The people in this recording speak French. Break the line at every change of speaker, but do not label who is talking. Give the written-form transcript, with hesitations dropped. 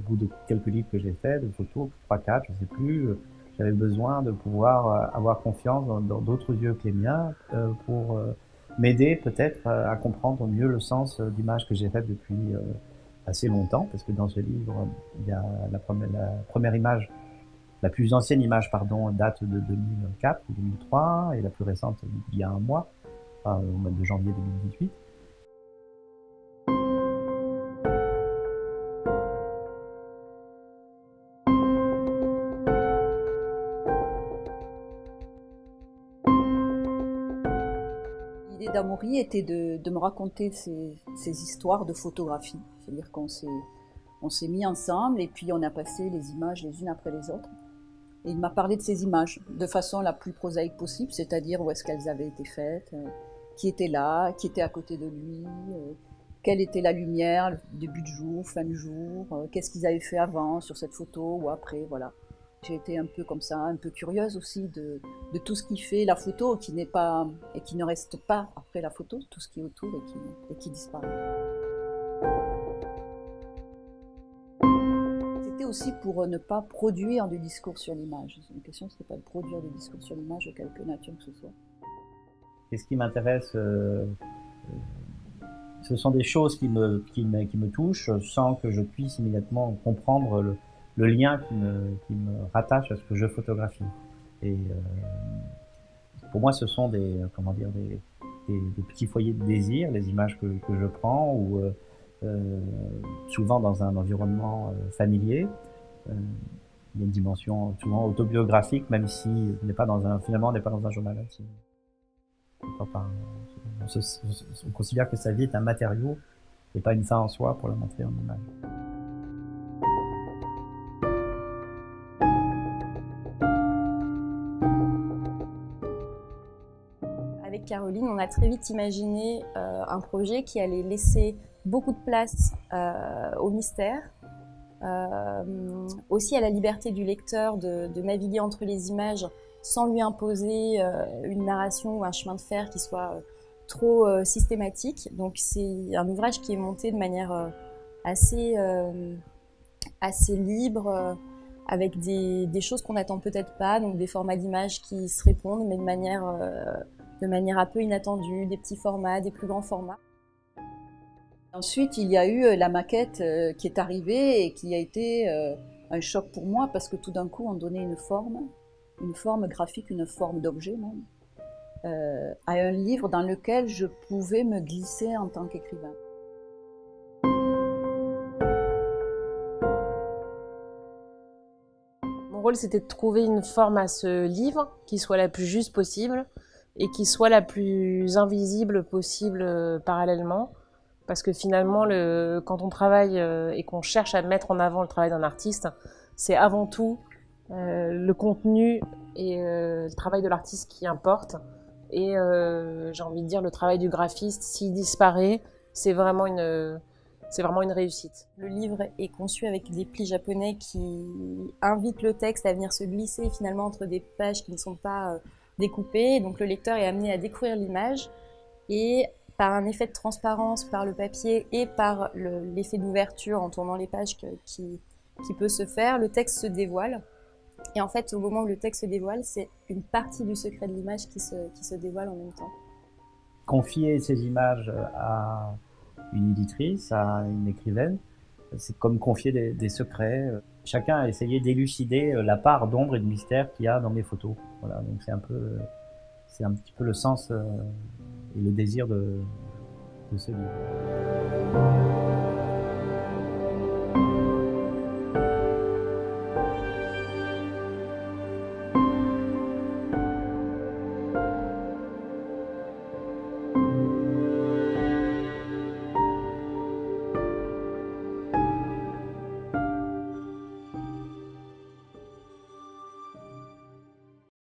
bout de quelques livres que j'ai faits, de photos, 3-4, je ne sais plus, j'avais besoin de pouvoir avoir confiance dans d'autres yeux que les miens pour m'aider peut-être à comprendre mieux le sens d'images que j'ai faites depuis assez longtemps, parce que dans ce livre, il y a la première image, la plus ancienne image, pardon, date de 2004 ou 2003, et la plus récente il y a un mois, au mois de janvier 2018.
L'idée d'Amaury était de me raconter ces histoires de photographie. C'est-à-dire on s'est mis ensemble et puis on a passé les images les unes après les autres. Et il m'a parlé de ces images de façon la plus prosaïque possible, c'est-à-dire où est-ce qu'elles avaient été faites, qui était là, qui était à côté de lui, quelle était la lumière, début de jour, fin du jour, qu'est-ce qu'ils avaient fait avant sur cette photo ou après, voilà. J'ai été un peu comme ça, un peu curieuse aussi de tout ce qui fait la photo qui n'est pas et qui ne reste pas après la photo, tout ce qui est autour et qui disparaît. C'était aussi pour ne pas produire du discours sur l'image. La question, c'était pas de produire du discours sur l'image de quelque nature que ce soit.
Et ce qui m'intéresse, ce sont des choses qui me touchent sans que je puisse immédiatement comprendre le lien qui me rattache à ce que je photographie. Et pour moi, ce sont des petits foyers de désir, les images que je prends, ou souvent dans un environnement familier. Il y a une dimension souvent autobiographique, même si finalement, on n'est pas dans un journal intime. On considère que sa vie est un matériau et pas une fin en soi pour la montrer en image.
Avec Caroline, on a très vite imaginé un projet qui allait laisser beaucoup de place au mystère, aussi à la liberté du lecteur de naviguer entre les images sans lui imposer une narration ou un chemin de fer qui soit trop systématique. Donc c'est un ouvrage qui est monté de manière assez libre, avec des choses qu'on n'attend peut-être pas, donc des formats d'images qui se répondent, mais de manière un peu inattendue, des petits formats, des plus grands formats.
Ensuite, il y a eu la maquette qui est arrivée et qui a été un choc pour moi parce que tout d'un coup, on donnait une forme graphique, une forme d'objet même, à un livre dans lequel je pouvais me glisser en tant qu'écrivain.
Mon rôle, c'était de trouver une forme à ce livre qui soit la plus juste possible et qui soit la plus invisible possible parallèlement. Parce que finalement, quand on travaille et qu'on cherche à mettre en avant le travail d'un artiste, c'est avant tout le contenu et le travail de l'artiste qui importe. Et j'ai envie de dire, le travail du graphiste, s'il disparaît, c'est vraiment une réussite.
Le livre est conçu avec des plis japonais qui invitent le texte à venir se glisser finalement entre des pages qui ne sont pas découpées. Donc le lecteur est amené à découvrir l'image et par un effet de transparence par le papier et par l'effet d'ouverture en tournant les pages qui peut se faire, le texte se dévoile. Et en fait, au moment où le texte se dévoile, c'est une partie du secret de l'image qui se dévoile en même temps.
Confier ces images à une éditrice, à une écrivaine, c'est comme confier des secrets. Chacun a essayé d'élucider la part d'ombre et de mystère qu'il y a dans mes photos. Voilà, donc c'est un petit peu le sens et le désir de ce livre.